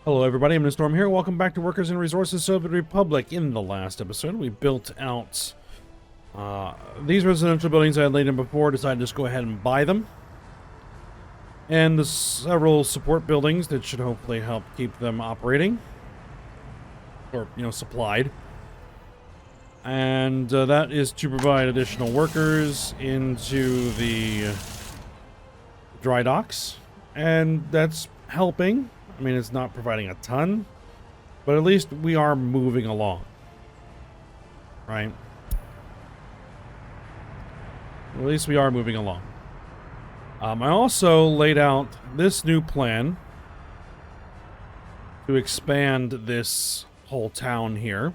Hello everybody, I'm Storm here. Welcome back to Workers and Resources Soviet Republic. In the last episode, we built out these residential buildings I had laid in before, decided to just go ahead and buy them. And the several support buildings that should hopefully help keep them operating. Or, supplied. And that is to provide additional workers into the dry docks. And that's helping. I mean, it's not providing a ton, but at least we are moving along, right? At least we are moving along. I also laid out this new plan to expand this whole town here.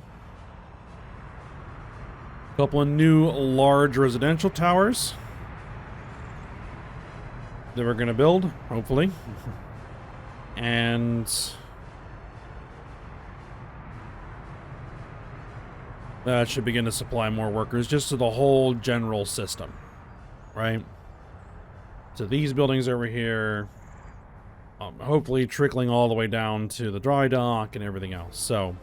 A couple of new large residential towers that we're going to build, hopefully. And that should begin to supply more workers just to the whole general system, right? So these buildings over here, hopefully trickling all the way down to the dry dock and everything else. So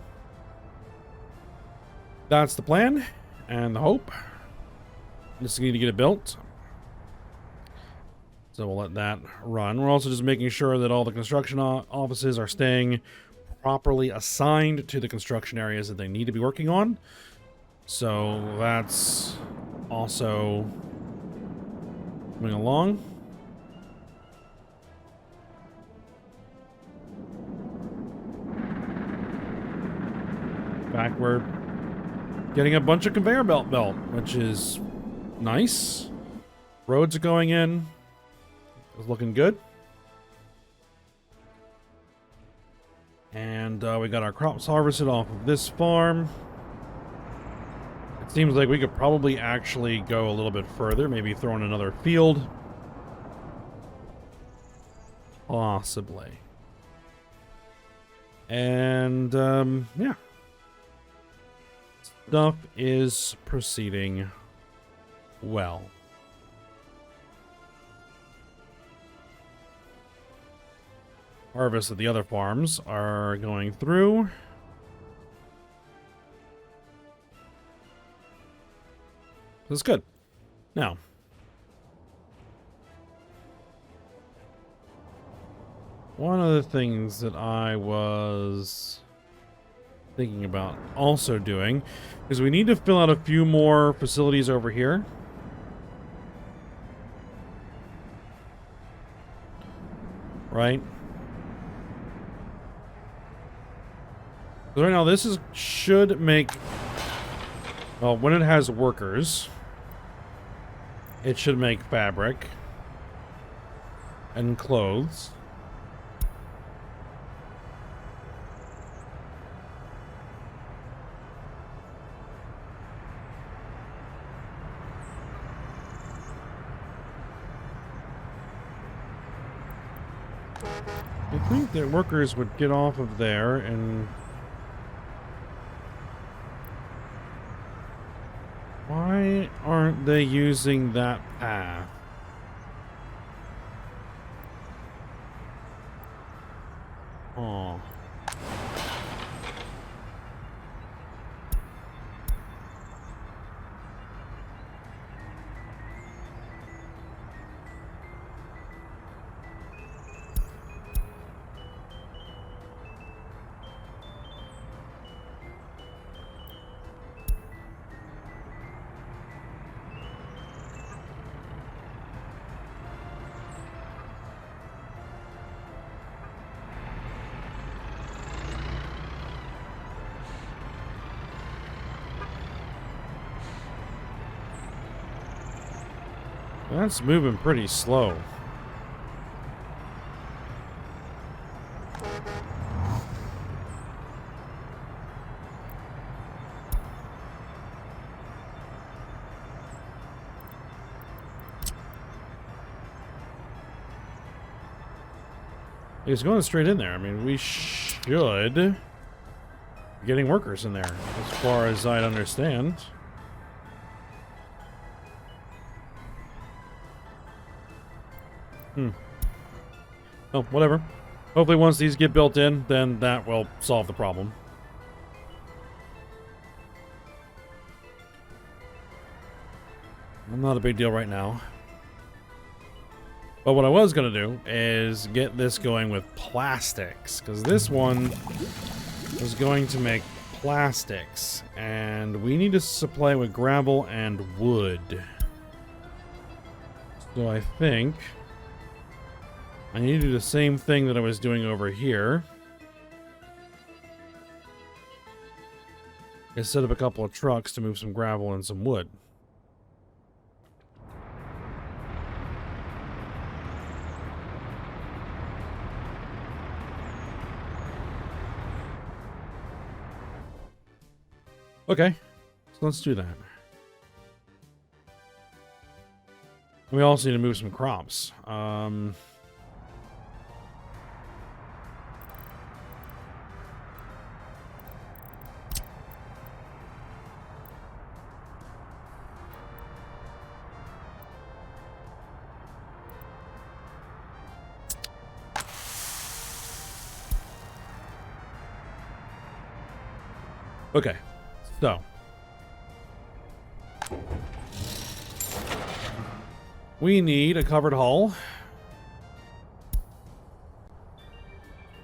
that's the plan and the hope. Just need to get it built. So we'll let that run. We're also just making sure that all the construction offices are staying properly assigned to the construction areas that they need to be working on. So that's also moving along. Back, we're getting a bunch of conveyor belt built, which is nice. Roads are going in. It's looking good. And we got our crops harvested off of this farm. It seems like we could probably actually go a little bit further, maybe throw in another field. Possibly. And yeah. Stuff is proceeding well. Harvest of the other farms are going through. That's good. Now, one of the things that I was thinking about also doing is we need to fill out a few more facilities over here. Right? Right now, this should make, well, when it has workers, it should make fabric and clothes. I think that workers would get off of there and... Why aren't they using that path? Oh. That's moving pretty slow. It's going straight in there. I mean, we should be getting workers in there, as far as I understand. Oh, whatever. Hopefully once these get built in, then that will solve the problem. Not a big deal right now. But what I was going to do is get this going with plastics, because this one is going to make plastics, and we need to supply it with gravel and wood. So I think I need to do the same thing that I was doing over here. Is set up a couple of trucks to move some gravel and some wood. Okay, so let's do that. We also need to move some crops. Okay, so we need a covered hull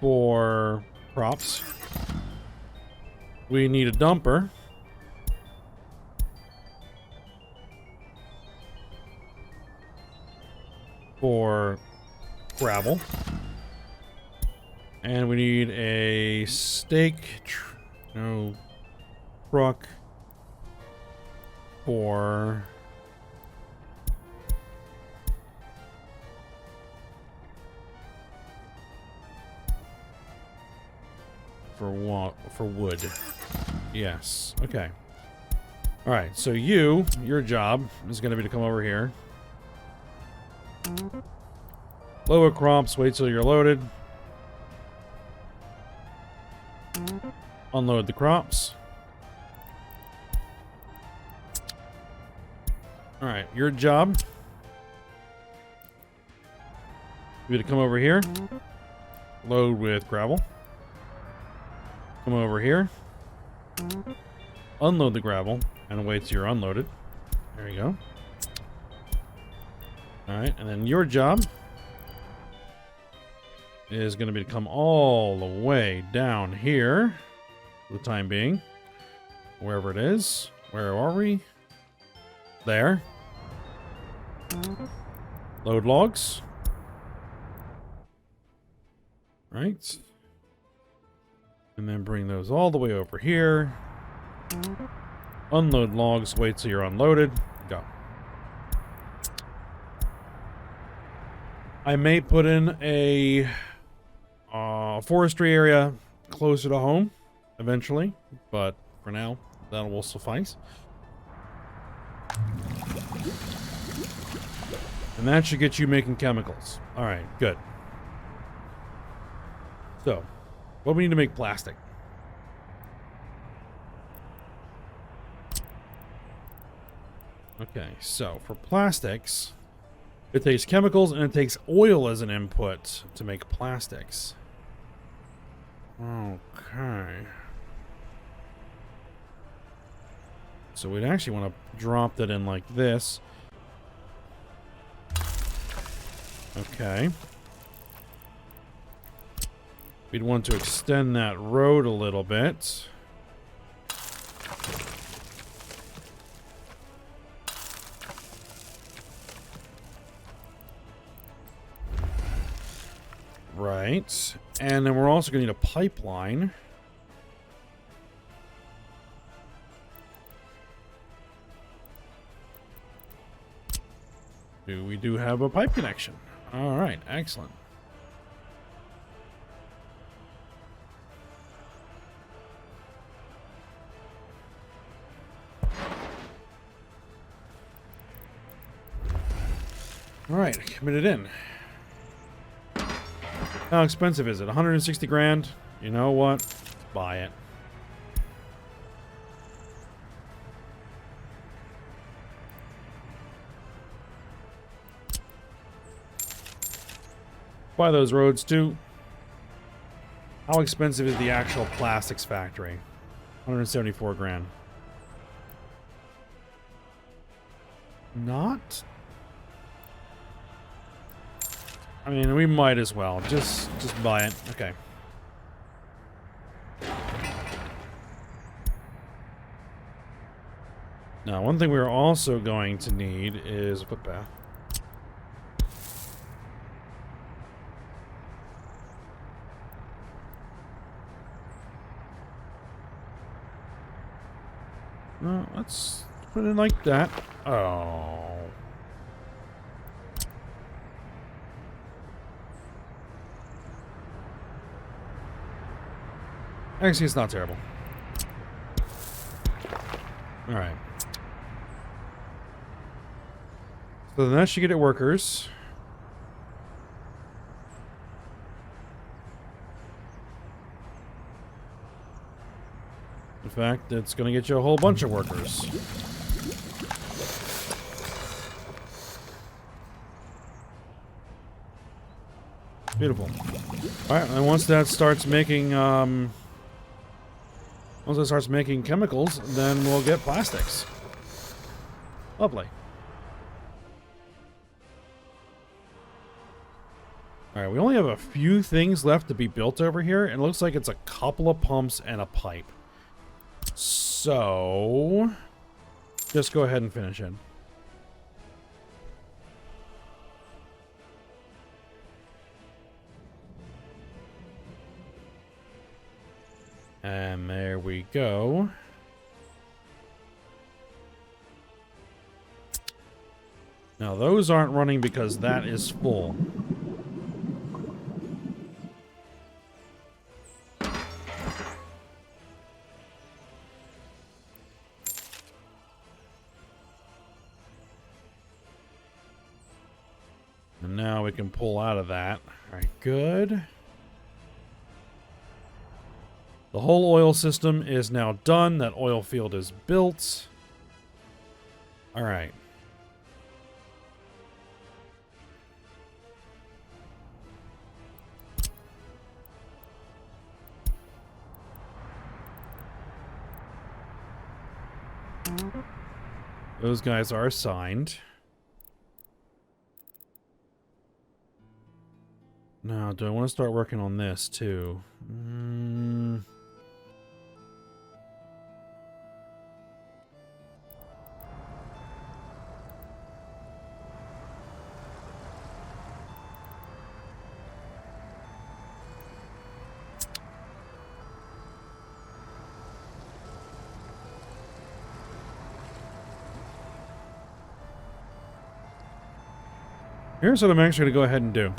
for crops. We need a dumper for gravel. And we need a truck for what? For wood. Yes. Okay. All right. So your job is going to be to come over here. Load crops. Wait till you're loaded. Unload the crops. All right. Your job. You're going to come over here. Load with gravel. Come over here. Unload the gravel and wait till you're unloaded. There you go. Alright, and then your job is going to be to come all the way down here for the time being. Wherever it is. Where are we? There. Load logs. Right. And then bring those all the way over here. Unload logs. Wait till you're unloaded. Go. I may put in a forestry area closer to home eventually, but for now, that will suffice. And that should get you making chemicals. All right, good. So, what do we need to make plastic? Okay, so for plastics, it takes chemicals and it takes oil as an input to make plastics. Okay. So we'd actually want to drop that in like this. Okay. We'd want to extend that road a little bit. Right. And then we're also going to need a pipeline. We do have a pipe connection. All right, excellent. All right, committed in. How expensive is it? 160 grand? You know what? Buy it. Buy those roads too. How expensive is the actual plastics factory? 174 grand. Not? I mean, we might as well. Just buy it. Okay. Now, one thing we're also going to need is a footpath. No, let's put it like that. Oh. Actually, it's not terrible. Alright. So then that should get it workers. In fact, it's going to get you a whole bunch of workers. Beautiful. Alright, and once that starts making, chemicals, then we'll get plastics. Lovely. Alright, we only have a few things left to be built over here. It looks like it's a couple of pumps and a pipe. So, just go ahead and finish it. And there we go. Now those aren't running because that is full. And now we can pull out of that. All right, good. The whole oil system is now done. That oil field is built. All right. Those guys are assigned. Now, do I want to start working on this too? Here's what I'm actually going to go ahead and do.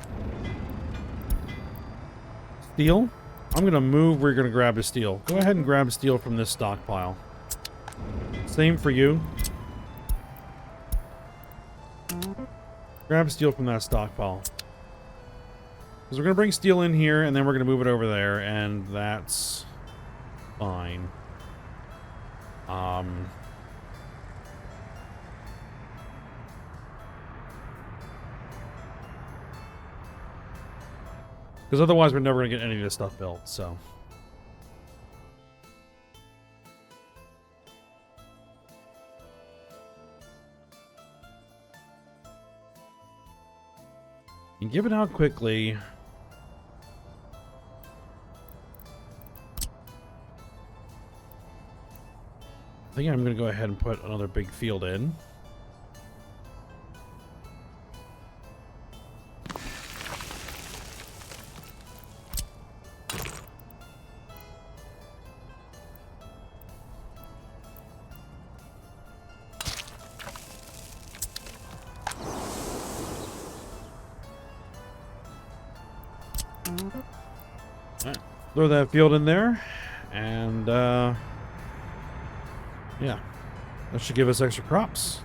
Steel. I'm going to move. We're going to grab a steel. Go ahead and grab steel from this stockpile. Same for you. Grab steel from that stockpile. Because we're going to bring steel in here, and then we're going to move it over there, and that's fine. Because otherwise we're never going to get any of this stuff built, so. And give it out quickly. I think I'm going to go ahead and put another big field in. Alright, throw that field in there, and yeah, that should give us extra crops.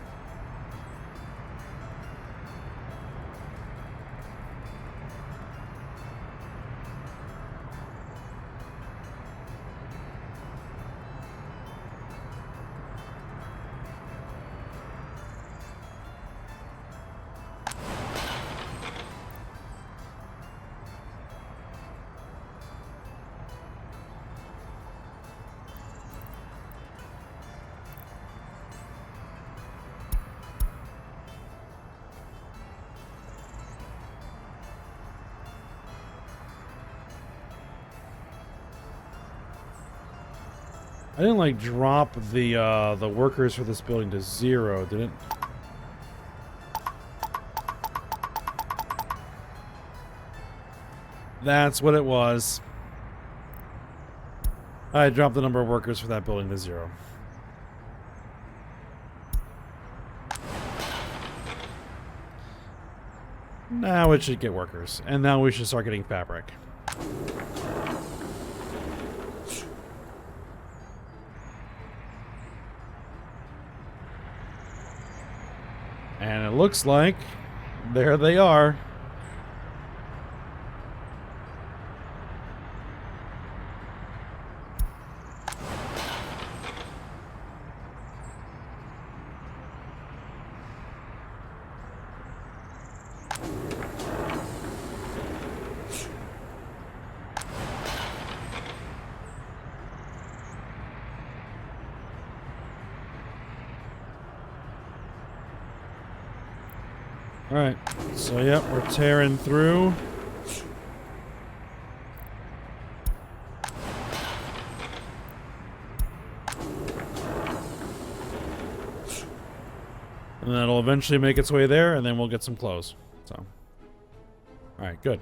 I didn't like drop the workers for this building to 0, did it? That's what it was. I dropped the number of workers for that building to 0. Now it should get workers. And now we should start getting fabric. And it looks like there they are. Alright, so yep, we're tearing through. And that'll eventually make its way there, and then we'll get some clothes. So, alright, good.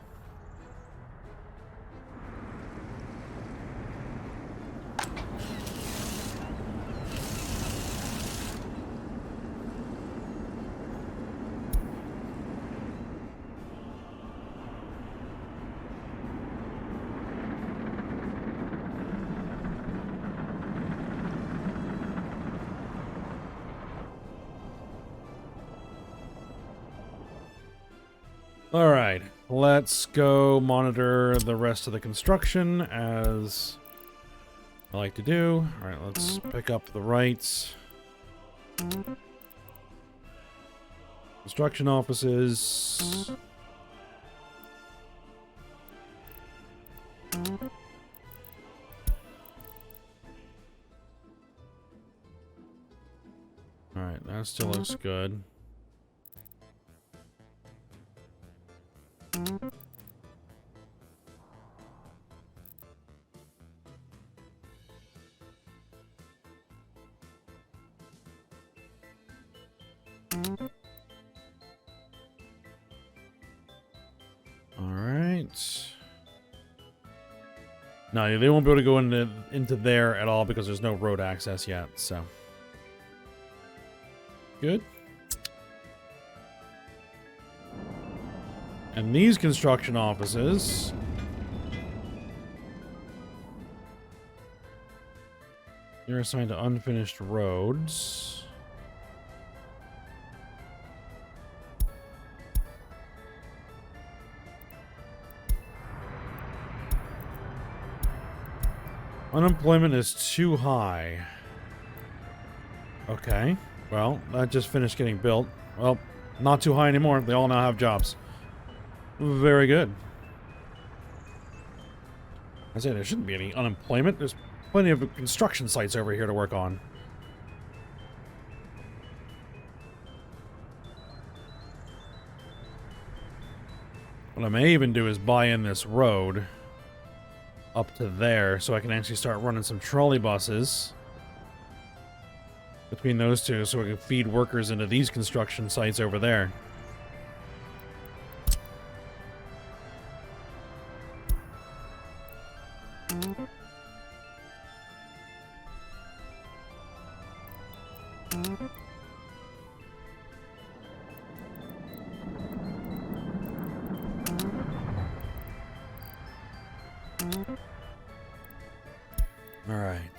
Alright, let's go monitor the rest of the construction, as I like to do. Alright, let's pick up the rights. Construction offices. Alright, that still looks good. Alright. No, they won't be able to go into there at all because there's no road access yet, so. Good. And these construction offices, you're assigned to unfinished roads. Unemployment is too high. Okay. Well, that just finished getting built. Well, not too high anymore. They all now have jobs. Very good. I say there shouldn't be any unemployment. There's plenty of construction sites over here to work on. What I may even do is buy in this road up to there so I can actually start running some trolley buses between those two so we can feed workers into these construction sites over there. All right.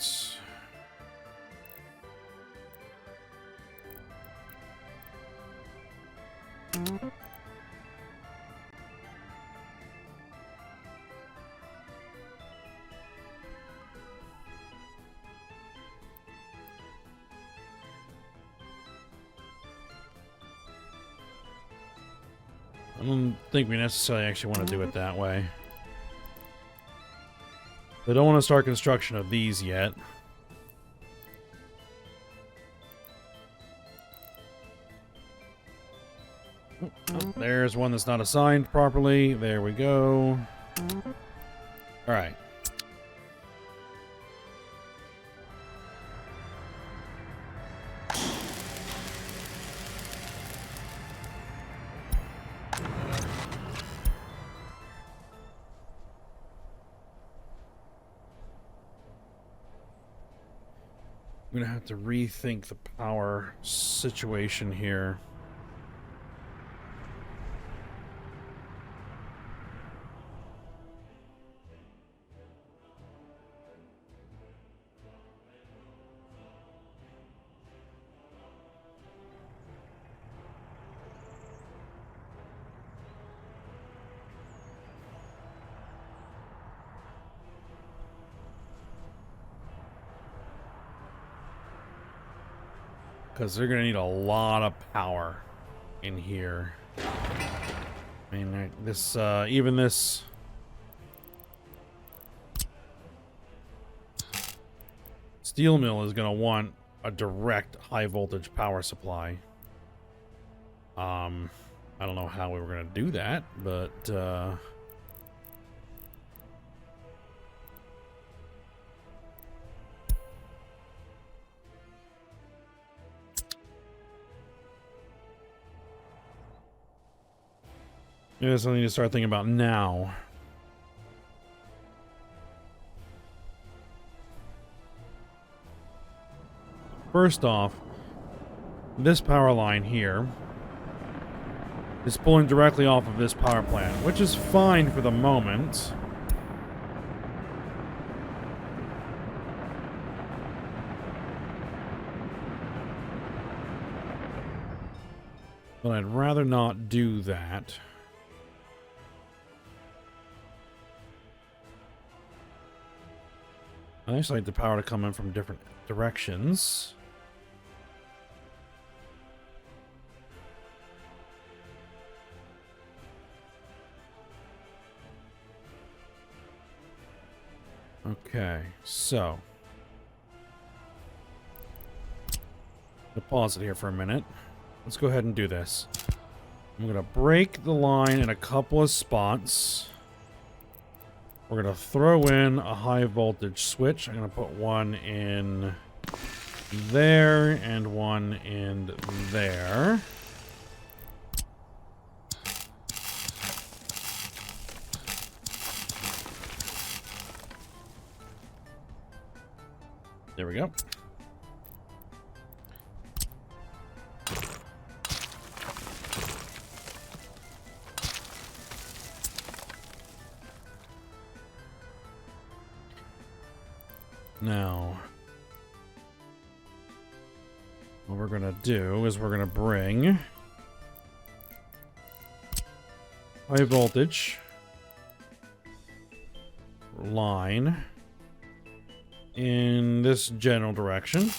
I don't think we necessarily actually want to do it that way. They don't want to start construction of these yet. Oh, there's one that's not assigned properly. There we go. Alright. I'm gonna have to rethink the power situation here. Because they're going to need a lot of power in here. I mean, this, even this... steel mill is going to want a direct high voltage power supply. I don't know how we were going to do that, but, yeah, something to start thinking about now. First off, this power line here is pulling directly off of this power plant, which is fine for the moment. But I'd rather not do that. I actually like the power to come in from different directions. Okay, so I'll pause it here for a minute. Let's go ahead and do this. I'm gonna break the line in a couple of spots. We're gonna throw in a high voltage switch. I'm gonna put one in there and one in there. There we go. Now, what we're gonna do is we're gonna bring high voltage line in this general direction.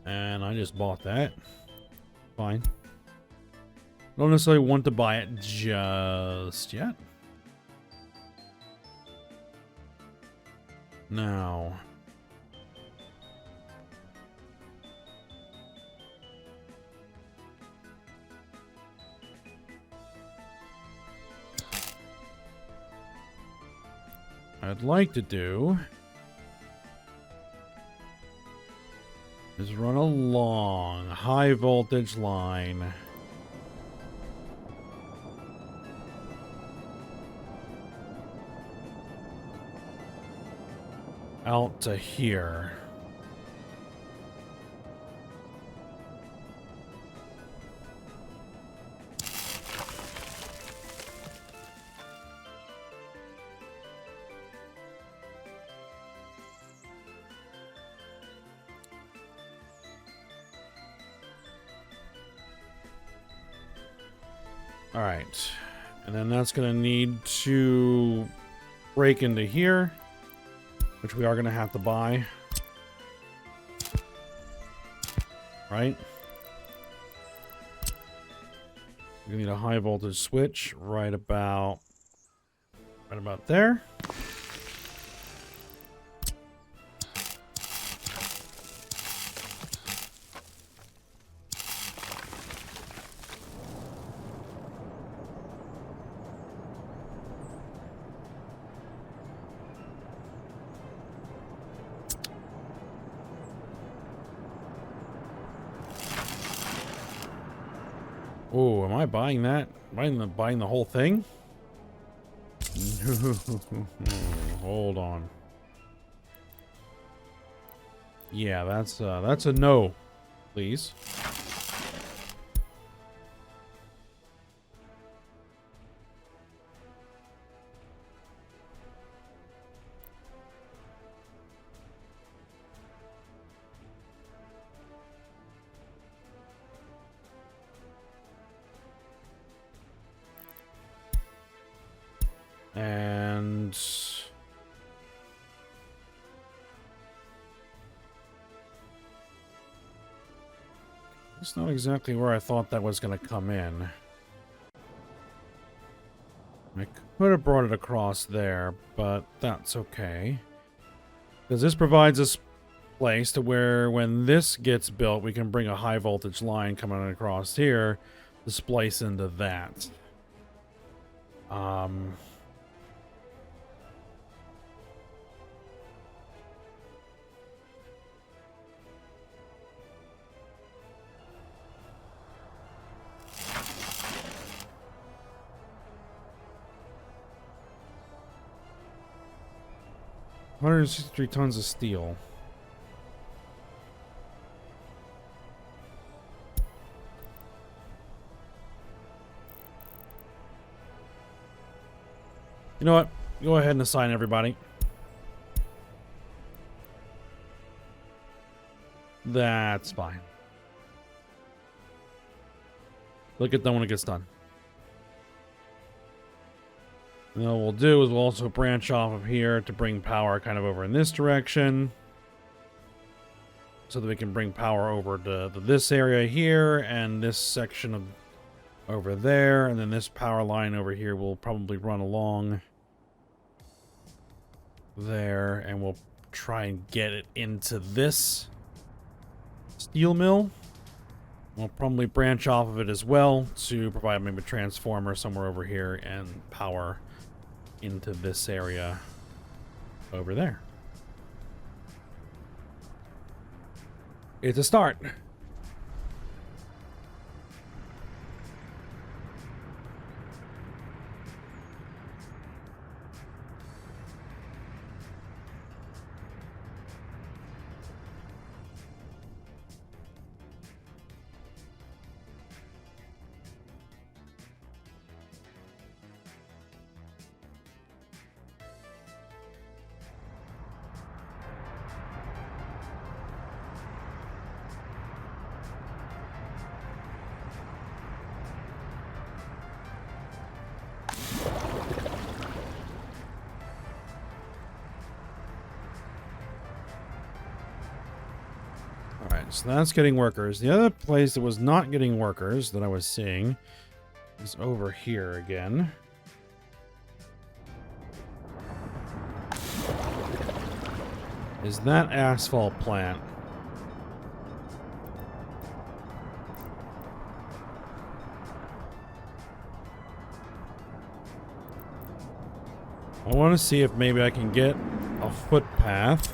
And I just bought that. Fine. Don't necessarily want to buy it just yet. Now, I'd like to do is run a long high voltage line out to here. All right, and then that's gonna need to break into here, which we are going to have to buy. Right? We're going to need a high voltage switch right about there. Oh, am I buying that? Buying the whole thing? Hold on. Yeah, that's a no, please. And it's not exactly where I thought that was going to come in. I could have brought it across there, but that's okay. Because this provides us place to where when this gets built, we can bring a high voltage line coming across here to splice into that. $163 tons of steel. You know what? Go ahead and assign everybody. That's fine. Look at them when it gets done. And then what we'll do is we'll also branch off of here to bring power kind of over in this direction. So that we can bring power over to this area here and this section of over there. And then this power line over here will probably run along there. And we'll try and get it into this steel mill. We'll probably branch off of it as well to provide maybe a transformer somewhere over here and power into this area over there. It's a start. So that's getting workers. The other place that was not getting workers that I was seeing is over here again. Is that asphalt plant. I want to see if maybe I can get a footpath.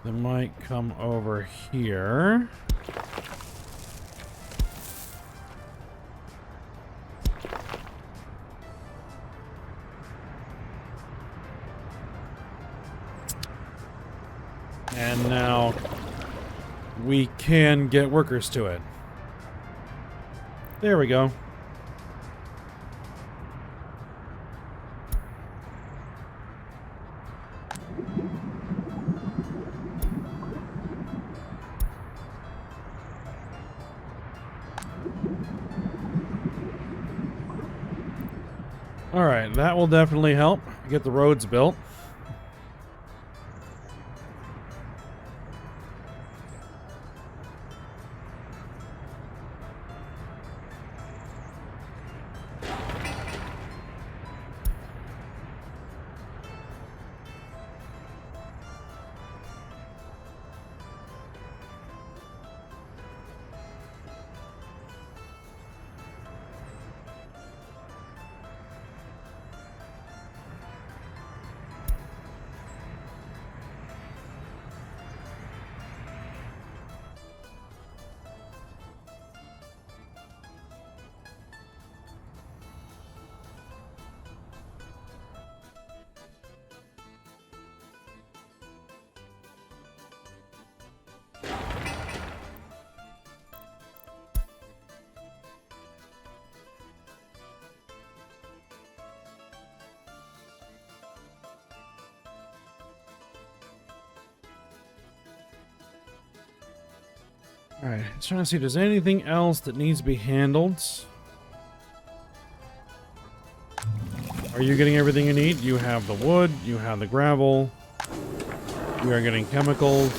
They might come over here. And now we can get workers to it. There we go. Alright, that will definitely help get the roads built. Alright, trying to see if there's anything else that needs to be handled. Are you getting everything you need? You have the wood, you have the gravel, you are getting chemicals.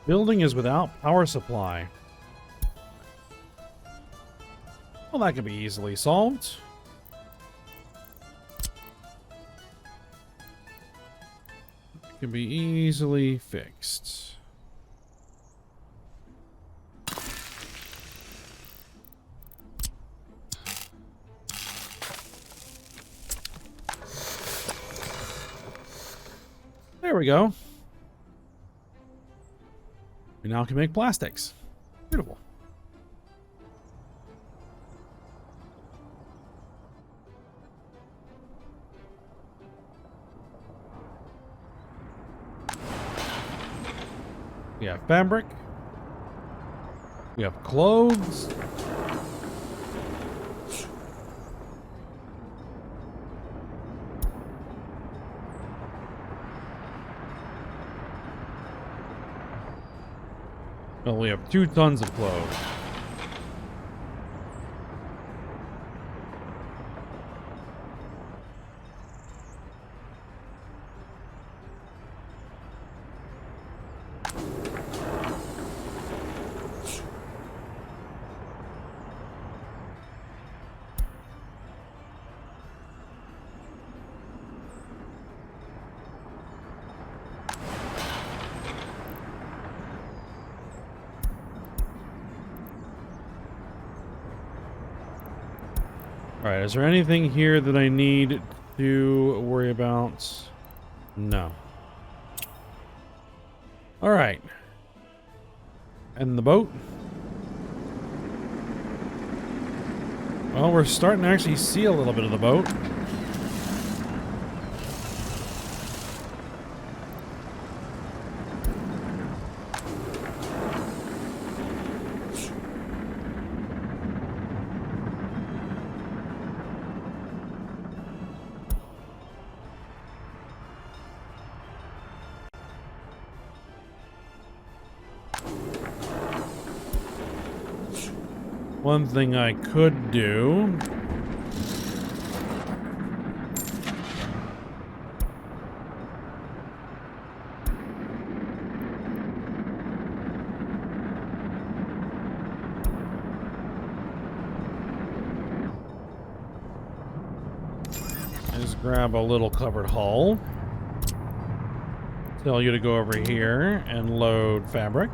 Building is without power supply. Well, that can be easily solved. Can be easily fixed. There we go. We now can make plastics. Beautiful. We have fabric. We have clothes. Well, we have 2 tons of clothes. Alright, is there anything here that I need to worry about? No. Alright. And the boat? Well, we're starting to actually see a little bit of the boat. One thing I could do is grab a little covered hull. Tell you to go over here and load fabric.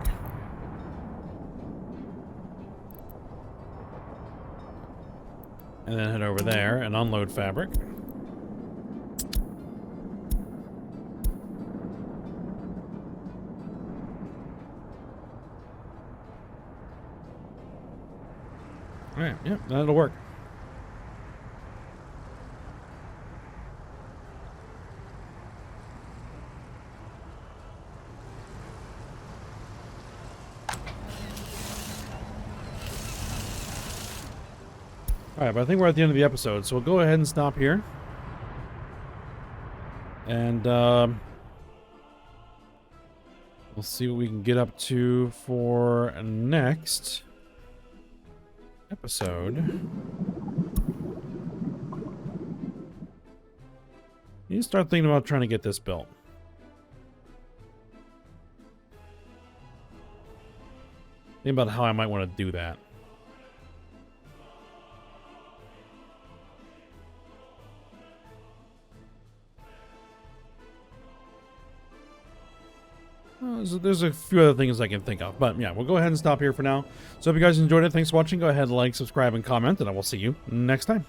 And then head over there and unload fabric. Alright, yep, that'll work. Alright, but I think we're at the end of the episode, so we'll go ahead and stop here. And, we'll see what we can get up to for next episode. You start thinking about trying to get this built. Think about how I might want to do that. There's a few other things I can think of, but yeah, we'll go ahead and stop here for now. So if you guys enjoyed it, thanks for watching. Go ahead, like, subscribe, and comment, and I will see you next time.